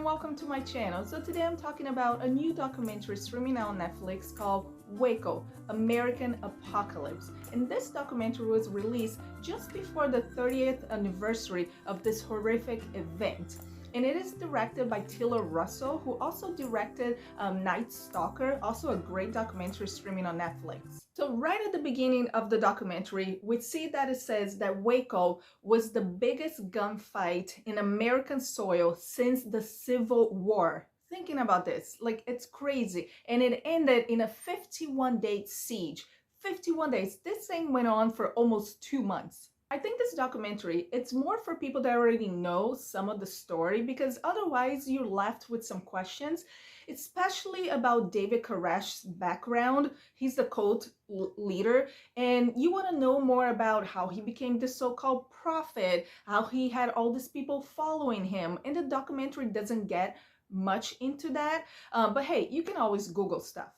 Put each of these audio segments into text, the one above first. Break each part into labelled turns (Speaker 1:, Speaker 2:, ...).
Speaker 1: and welcome to my channel. So today I'm talking about a new documentary streaming on Netflix called Waco, American Apocalypse. And this documentary was released just before the 30th anniversary of this horrific event. And it is directed by Taylor Russell, who also directed Night Stalker, also a great documentary streaming on Netflix. So right at the beginning of the documentary, we see that it says that Waco was the biggest gunfight in American soil since the Civil War. Thinking about this, like, it's crazy. And it ended in a 51-day siege. 51 days. This thing went on for almost 2 months. I think this documentary, it's more for people that already know some of the story, because otherwise you're left with some questions, especially about David Koresh's background. He's the cult leader, and you want to know more about how he became this so-called prophet, how he had all these people following him, and the documentary doesn't get much into that, but hey, you can always Google stuff.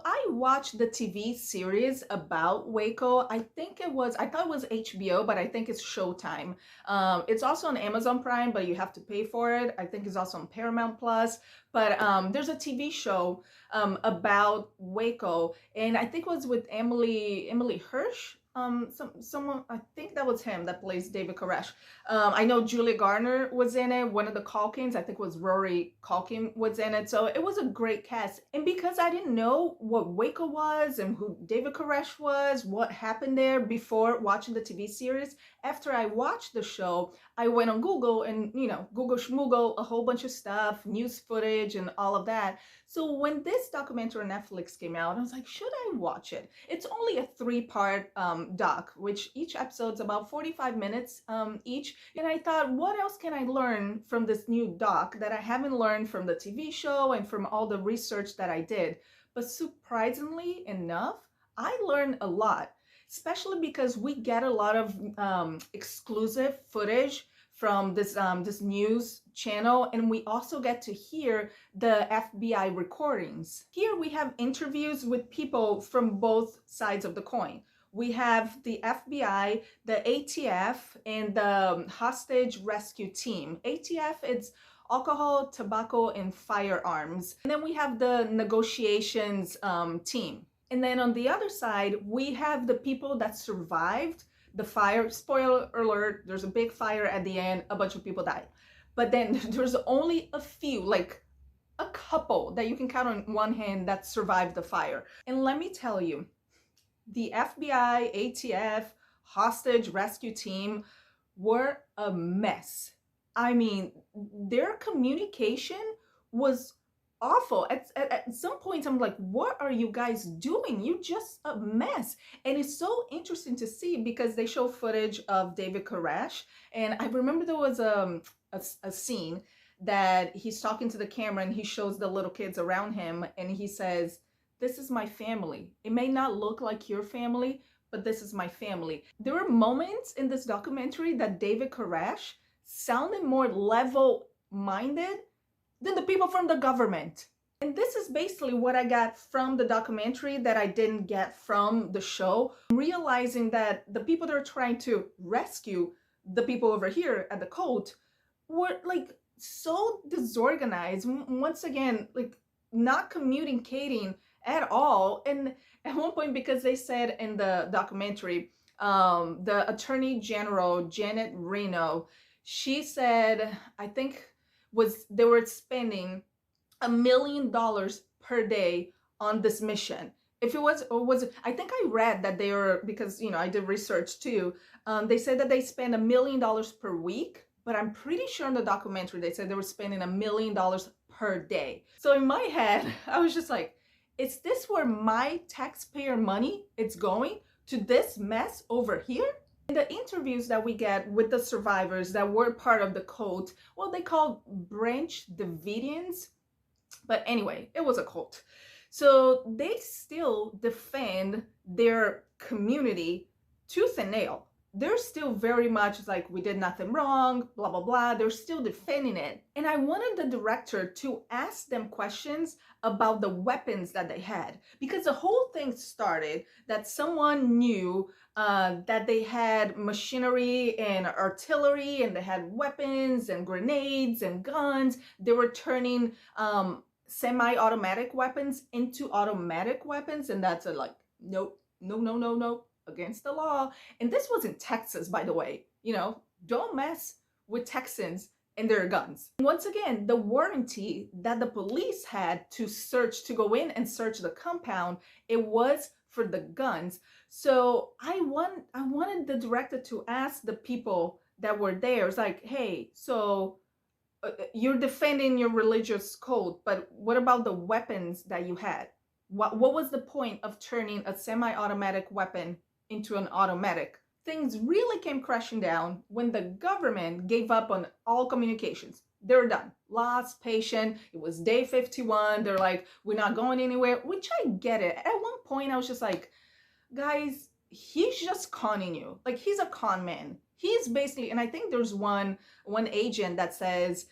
Speaker 1: I watched the TV series about Waco. I thought it was HBO, but I think it's Showtime. It's also on Amazon Prime, but you have to pay for it. I think it's also on Paramount Plus. But there's a TV show about Waco, and I think it was with Emily Hirsch. Someone, I think that was him that plays David Koresh. I know Julia Garner was in it. One of the Culkins, I think it was Rory Culkin, was in it. So it was a great cast. And because I didn't know what Waco was and who David Koresh was, what happened there before watching the TV series, after I watched the show, I went on Google and, Google schmoogle, a whole bunch of stuff, news footage and all of that. So when this documentary on Netflix came out, I was like, should I watch it? It's only a 3-part doc, which each episode's about 45 minutes each. And I thought, what else can I learn from this new doc that I haven't learned from the TV show and from all the research that I did? But surprisingly enough, I learned a lot, especially because we get a lot of exclusive footage from this news channel, and we also get to hear the FBI recordings. Here we have interviews with people from both sides of the coin. We have the FBI, the ATF, and the hostage rescue team. ATF, it's alcohol, tobacco, and firearms. And then we have the negotiations team. And then on the other side, we have the people that survived the fire. Spoiler alert, there's a big fire at the end, a bunch of people died. But then there's only a few, like a couple that you can count on one hand that survived the fire. And let me tell you, the FBI, ATF, hostage rescue team were a mess. I mean, their communication was awful. At some point, I'm like, what are you guys doing? You're just a mess. And it's so interesting to see because they show footage of David Koresh. And I remember there was a scene that he's talking to the camera and he shows the little kids around him and he says, "This is my family. It may not look like your family, but this is my family." There were moments in this documentary that David Koresh sounded more level-minded than the people from the government. And this is basically what I got from the documentary that I didn't get from the show. Realizing that the people that are trying to rescue the people over here at the cult were like so disorganized. Once again, like not communicating at all. And at one point, because they said in the documentary, the Attorney General, Janet Reno, she said, I think they were spending $1 million per day on this mission. If it was, or was it, I think I read that they were, because, I did research too. They said that they spend $1 million per week, but I'm pretty sure in the documentary, they said they were spending $1 million per day. So in my head, I was just like, is this where my taxpayer money is going, to this mess over here? In the interviews that we get with the survivors that were part of the cult, well, they called Branch Davidians, but anyway, it was a cult. So they still defend their community tooth and nail. they're still very much like, we did nothing wrong, blah, blah, blah. They're still defending it. And I wanted the director to ask them questions about the weapons that they had, because the whole thing started that someone knew that they had machinery and artillery, and they had weapons and grenades and guns. They were turning semi-automatic weapons into automatic weapons, and that's like, nope, no, no, no, no, against the law. And this was in Texas, by the way. Don't mess with Texans and their guns. Once again, the warranty that the police had to go in and search the compound, it was for the guns. So I wanted the director to ask the people that were there. It's like, hey, so you're defending your religious code, but what about the weapons that you had? What was the point of turning a semi-automatic weapon into an automatic? Things really came crashing down when the government gave up on all communications. They were done. Lost patient. It was day 51. They're like, we're not going anywhere, which I get it. At one point, I was just like, guys, he's just conning you. Like, he's a con man. He's basically, and I think there's one agent that says,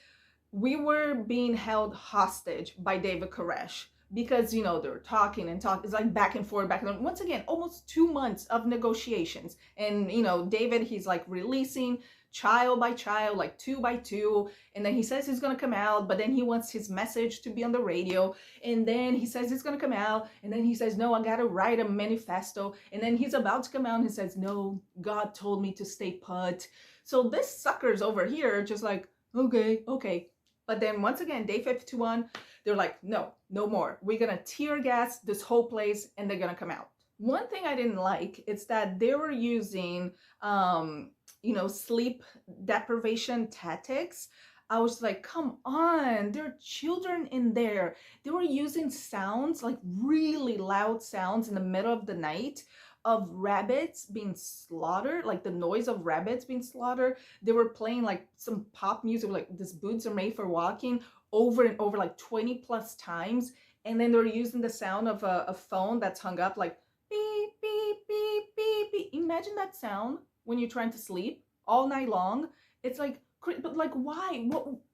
Speaker 1: we were being held hostage by David Koresh, because they're talking and talking. It's like back and forth, back and forth. Once again, almost 2 months of negotiations. And David, he's like releasing child by child, like 2 by 2. And then he says he's gonna come out, but then he wants his message to be on the radio. And then he says he's gonna come out, and then he says, no, I gotta write a manifesto. And then he's about to come out and he says, no, God told me to stay put. So this sucker's over here just like, okay. But then once again, day 51, they're like, no more. We're gonna tear gas this whole place, and they're gonna come out. One thing I didn't like is that they were using, sleep deprivation tactics. I was like, come on, there are children in there. They were using sounds, like really loud sounds in the middle of the night, of rabbits being slaughtered, like the noise of rabbits being slaughtered. They were playing like some pop music, like "These Boots Are Made for Walking" over and over, like 20 plus times. And then they're using the sound of a phone that's hung up, like beep, beep, beep, beep, beep. Imagine that sound when you're trying to sleep all night long. It's like, but like, why?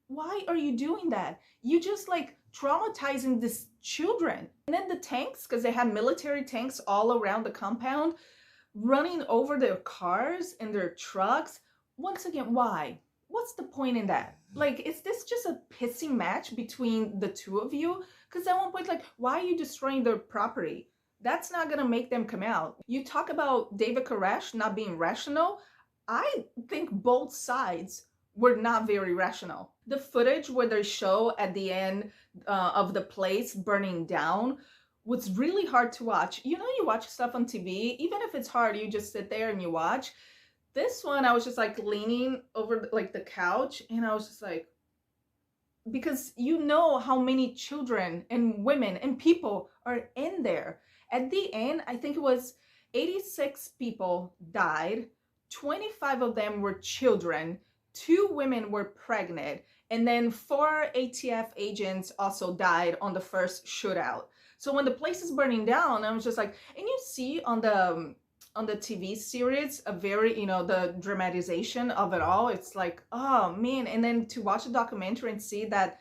Speaker 1: Why are you doing that? You just like traumatizing these children. And then the tanks, because they had military tanks all around the compound, running over their cars and their trucks. Once again, why? What's the point in that? Like, is this just a pissing match between the two of you? Because at one point, like, why are you destroying their property? That's not gonna make them come out. You talk about David Koresh not being rational. I think both sides were not very rational. The footage where they show at the end of the place burning down was really hard to watch. You watch stuff on TV, even if it's hard, you just sit there and you watch. This one, I was just like leaning over like the couch, and I was just like, because how many children and women and people are in there. At the end, I think it was 86 people died. 25 of them were children. 2 women were pregnant, and then 4 ATF agents also died on the first shootout. So when the place is burning down, I was just like, and you see on the TV series a very, the dramatization of it all. It's like, oh man. And then to watch a documentary and see that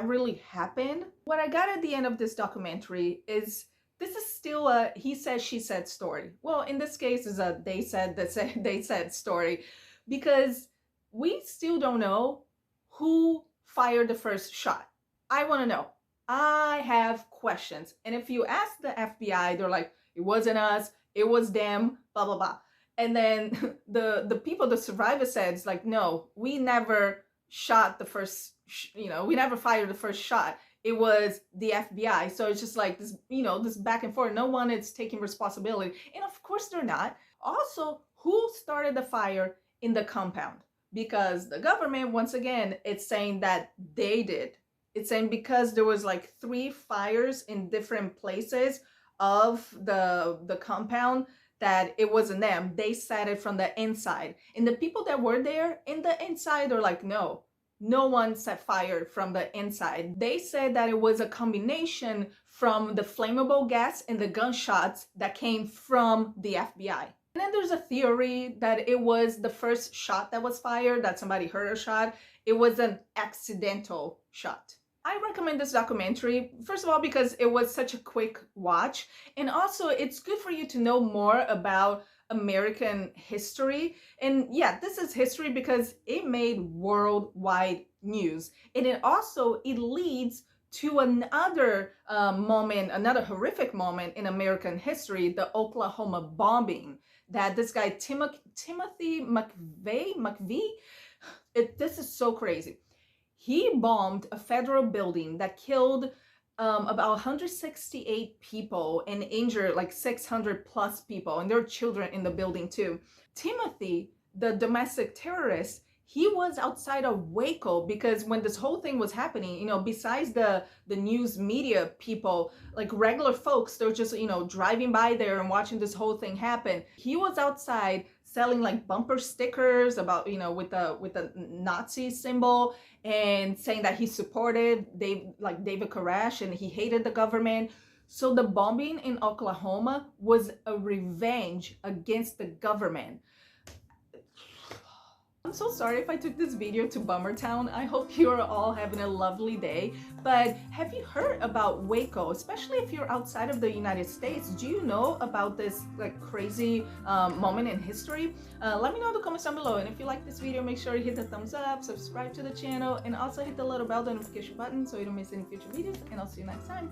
Speaker 1: really happened. What I got at the end of this documentary is, this is still a he said, she said story. Well, in this case, is a they said story, because we still don't know who fired the first shot. I want to know. I have questions. And if you ask the FBI, they're like, it wasn't us, it was them, blah, blah, blah. And then the people, the survivor said, it's like, no, we never shot the first, we never fired the first shot. It was the FBI. So it's just like this, this back and forth. No one is taking responsibility. And of course they're not. Also, who started the fire in the compound? Because the government, once again, it's saying that they did. It's saying because there was like 3 fires in different places of the compound, that it wasn't them. They said it from the inside. And the people that were there in the inside are like, no one set fire from the inside. They said that it was a combination from the flammable gas and the gunshots that came from the FBI. And then there's a theory that it was the first shot that was fired, that somebody heard a shot. It was an accidental shot. I recommend this documentary, first of all, because it was such a quick watch, and also it's good for you to know more about American history. And yeah, this is history because it made worldwide news. And it leads to another moment, another horrific moment in American history, the Oklahoma bombing that this guy, Timothy McVeigh, this is so crazy. He bombed a federal building that killed about 168 people and injured like 600 plus people, and there were children in the building too. Timothy, the domestic terrorist, he was outside of Waco because when this whole thing was happening, you know, besides the news media people, like regular folks, they're just, you know, driving by there and watching this whole thing happen. He was outside selling like bumper stickers about, you know, with the Nazi symbol, and saying that he supported David Koresh and he hated the government. So the bombing in Oklahoma was a revenge against the government. I'm so sorry if I took this video to Bummer Town. I hope you are all having a lovely day. But have you heard about Waco, especially if you're outside of the United States? Do you know about this like crazy moment in history? Let me know in the comments down below. And if you like this video, make sure you hit the thumbs up, subscribe to the channel, and also hit the little bell notification button so you don't miss any future videos. And I'll see you next time.